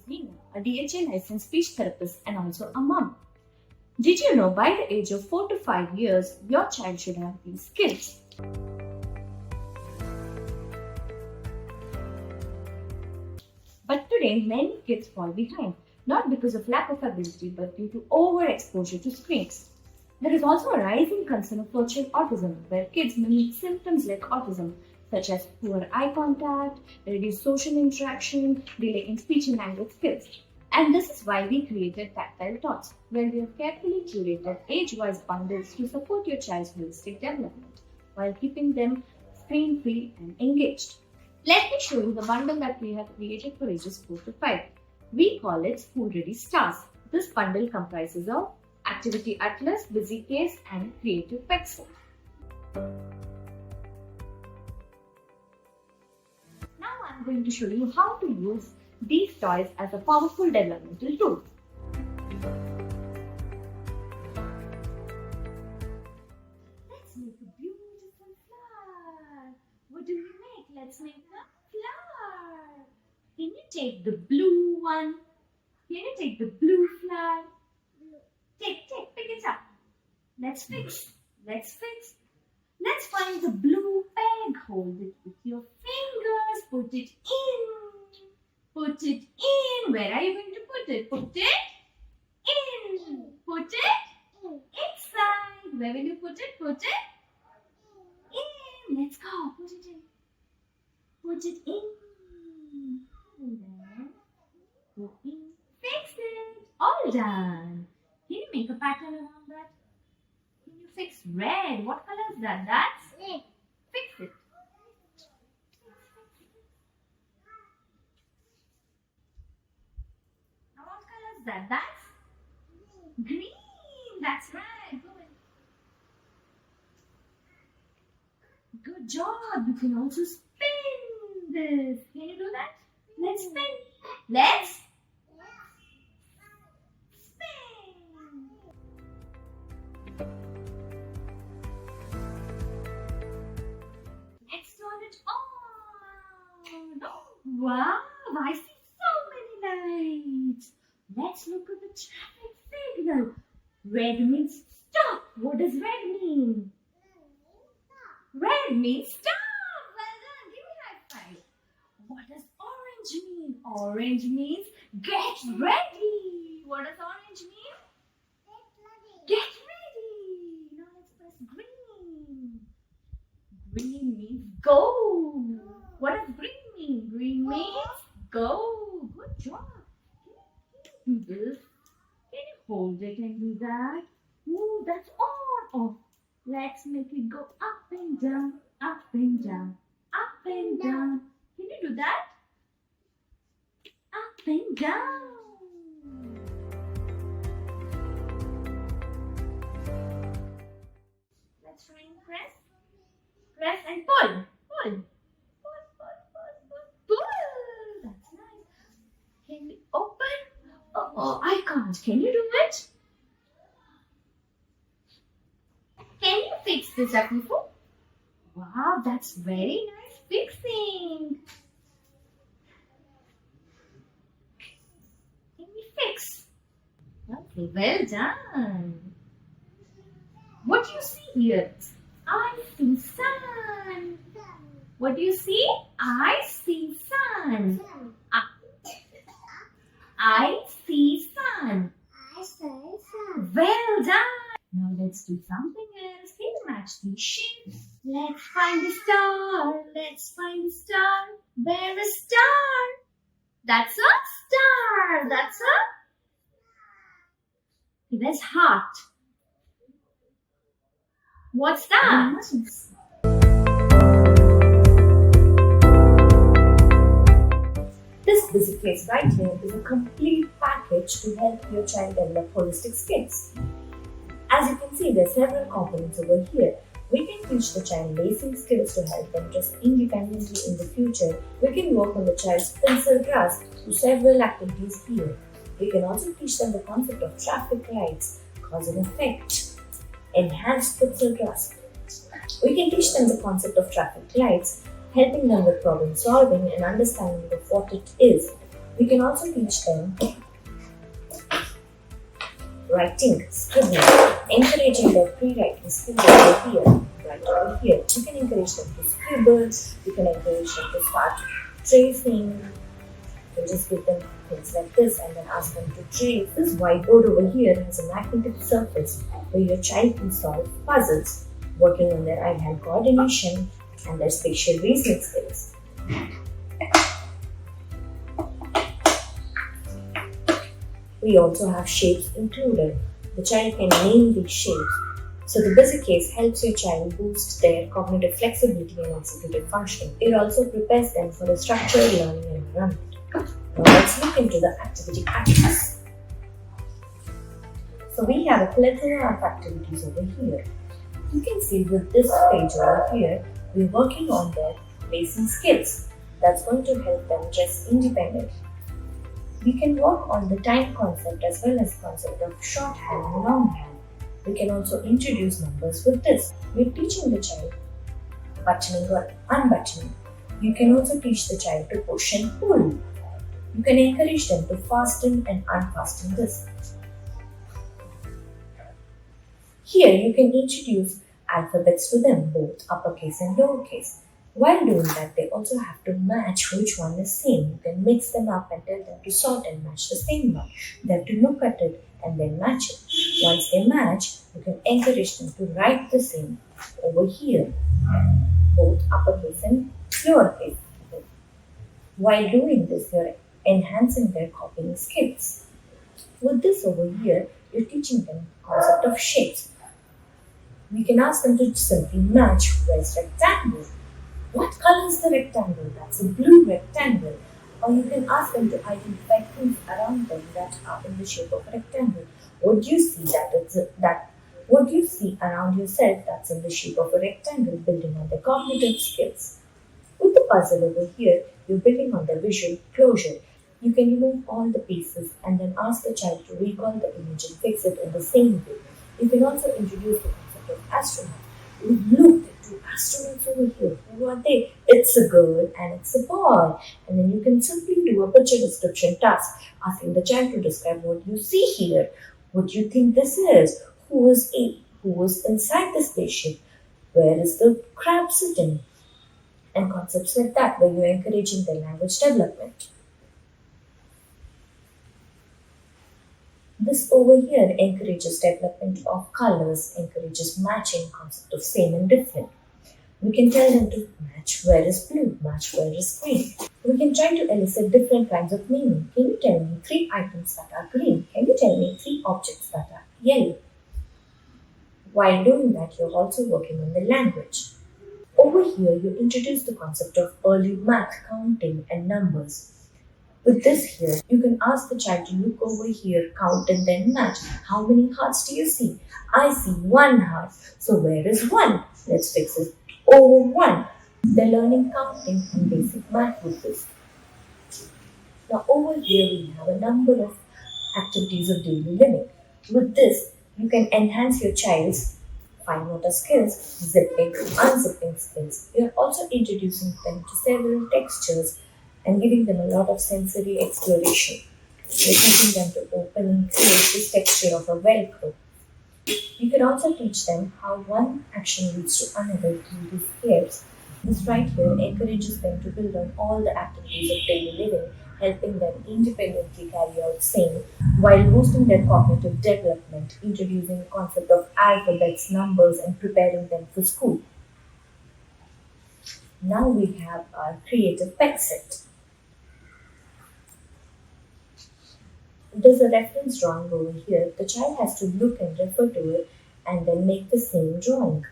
is Meena, a DHA licensed speech therapist and also a mom. Did you know by the age of 4 to 5 years, your child should have these skills? But today, many kids fall behind, not because of lack of ability, but due to overexposure to screens. There is also a rising concern of virtual autism, where kids may meet symptoms like autism, such as poor eye contact, reduced social interaction, delay in speech and language skills. And this is why we created Tactile Tots, where we have carefully curated age-wise bundles to support your child's holistic development, while keeping them screen-free and engaged. Let me show you the bundle that we have created for ages 4 to 5. We call it School Ready Stars. This bundle comprises of Activity Atlas, Busy Case, and Creative Pixel. Now I'm going to show you how to use these toys as a powerful developmental tool. Let's make a beautiful flower. What do we make? Let's make a flower. Can you take the blue one? Can you take the blue flower? Pick it up. Let's fix. Let's find the blue peg. Hold it with your fingers. Put it in. Put it in. Where are you going to put it? Put it in. Put it inside. Where will you put it? Put it in. Let's go. Put it in. Put it in. And then go in. Fix it. All done. Can you make a pattern around that? Can you fix red? What color is that? That's red. Fix it. Now what color is that? That's green. That's right. Good job. You can also spin this. Can you do that? Let's spin. Let's turn it on. Wow, I see so many lights. Let's look at the traffic signal. Red means stop. What does red mean? Red means stop. Well done. Give me a high five. What does orange mean? Orange means get ready. What does orange mean? Get ready. Now let's press green. Green means go. What does green mean? Green means go. Good job. Can you do this? Can you hold it and do that? Ooh, that's on. Oh, let's make it go up and down, up and down, up and down. Can you do that? Up and down. Let's try and press. Press and pull. Pull. Pull. That's nice. Can we open? Oh, I can't. Can you do it? Can you fix this up before? Wow, that's very nice fixing. Can we fix? Okay, well done. What do you see here? I see sun. What do you see? I see sun. I see sun. Well done. Now let's do something else. Can you match these shapes? Let's find the star. Let's find the star. Where is star? That's a star. That's heart. What's that? This Busy Case right here is a complete package to help your child develop holistic skills. As you can see, there are several components over here. We can teach the child basic skills to help them dress independently in the future. We can work on the child's pencil grasp through several activities here. We can also teach them the concept of traffic lights, cause and effect, enhanced pencil grasp. We can teach them the concept of traffic lights, helping them with problem solving and understanding of what it is. We can also teach them writing, scribbling, encouraging their pre-writing skills over here, right over here. You can encourage them to scribble, you can encourage them to start tracing. You can just give them things like this and then ask them to trace. This whiteboard over here has a magnetic surface where your child can solve puzzles, working on their eye-hand coordination and their spatial reasoning skills. We also have shapes included. The child can name these shapes. So the busy case helps your child boost their cognitive flexibility and executive functioning. It also prepares them for a structured learning environment. Now let's look into the activity practice. So we have a plethora of activities over here. You can see with this page over here, we're working on their basic skills. That's going to help them dress independently. We can work on the time concept as well as concept of shorthand and longhand. We can also introduce numbers with this. We're teaching the child buttoning or unbuttoning. You can also teach the child to push and pull. You can encourage them to fasten and unfasten this. Here you can introduce alphabets to them, both uppercase and lowercase. While doing that, they also have to match which one is same. You can mix them up and tell them to sort and match the same one. They have to look at it and then match it. Once they match, you can encourage them to write the same over here, both uppercase and lowercase. While doing this, you're enhancing their copying skills. With this over here, you're teaching them the concept of shapes. We can ask them to simply match where's rectangle. What color is the rectangle? That's a blue rectangle. Or you can ask them to identify things around them that are in the shape of a rectangle. What do you see what do you see around yourself that's in the shape of a rectangle, building on their cognitive skills? With the puzzle over here, you're building on the visual closure. You can remove all the pieces and then ask the child to recall the image and fix it in the same way. You can also introduce the concept of astronaut. Look, the two astronauts over here. Who are they? It's a girl and it's a boy. And then you can simply do a picture description task, asking the child to describe what you see here. What do you think this is? Who is inside the spaceship? Where is the crab sitting? And concepts like that, where you're encouraging their language development. This over here encourages development of colors, encourages matching, concept of same and different. We can tell them to match where is blue, match where is green. We can try to elicit different kinds of meaning. Can you tell me 3 items that are green? Can you tell me 3 objects that are yellow? While doing that, you're also working on the language. Over here, you introduce the concept of early math, counting and numbers. With this here, you can ask the child to look over here, count and then match. How many hearts do you see? I see 1 heart. So where is 1? Let's fix it over 1. They're learning counting and basic math with this. Now over here we have a number of activities of daily living. With this, you can enhance your child's fine motor skills, zipping, unzipping skills. You're also introducing them to several textures and giving them a lot of sensory exploration. You're teaching them to open and close this texture of a Velcro. You can also teach them how one action leads to another through these steps. This right here encourages them to build on all the activities of daily living, helping them independently carry out same while boosting their cognitive development, introducing the concept of alphabets, numbers, and preparing them for school. Now we have our creative peg set. There's a reference drawing over here. The child has to look and refer to it and then make the same drawing.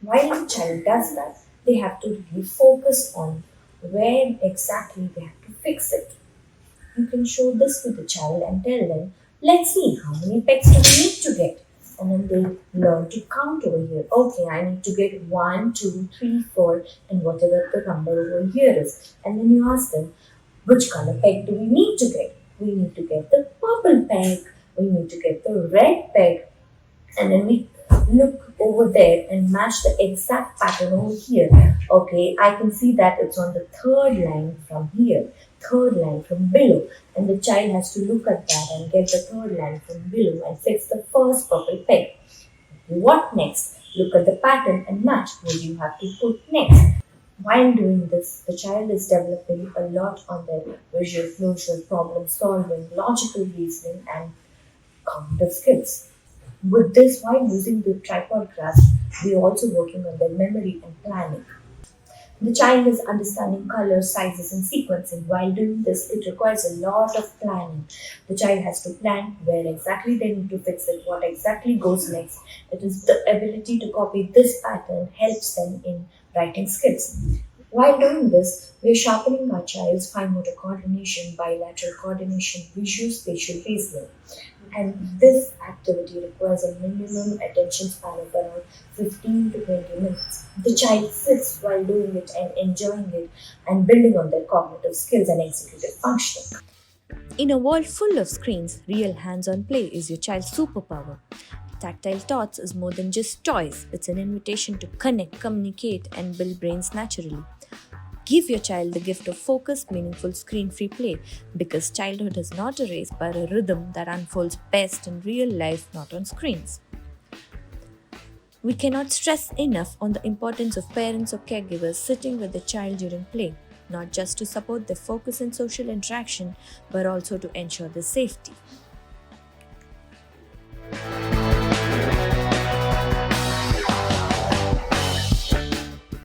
While the child does that, they have to really focus on where exactly they have to fix it. You can show this to the child and tell them, let's see how many pegs do we need to get. And then they learn to count over here. Okay, I need to get 1, 2, 3, 4 and whatever the number over here is. And then you ask them, which color peg do we need to get? We need to get the purple peg. We need to get the red peg. And then we look over there and match the exact pattern over here. Okay, I can see that it's on the third line from here, third line from below, and the child has to look at that and get the third line from below and fix the first purple peg. What next? Look at the pattern and match what you have to put next. While doing this, the child is developing a lot on their visual closure, problem solving, logical reasoning, and cognitive skills. With this, while using the tripod grasp, we are also working on their memory and planning. The child is understanding colors, sizes, and sequencing. While doing this, it requires a lot of planning. The child has to plan where exactly they need to fix it, what exactly goes next. It is the ability to copy this pattern helps them in writing skills. While doing this, we are sharpening our child's fine motor coordination, bilateral coordination, visuo-spatial reasoning. And this activity requires a minimum attention span of around 15 to 20 minutes. The child sits while doing it and enjoying it and building on their cognitive skills and executive functioning. In a world full of screens, real hands on play is your child's superpower. Tactile Tots is more than just toys, it's an invitation to connect, communicate, and build brains naturally. Give your child the gift of focused, meaningful screen free play because childhood is not a race but a rhythm that unfolds best in real life, not on screens. We cannot stress enough on the importance of parents or caregivers sitting with the child during play, not just to support their focus and social interaction, but also to ensure their safety.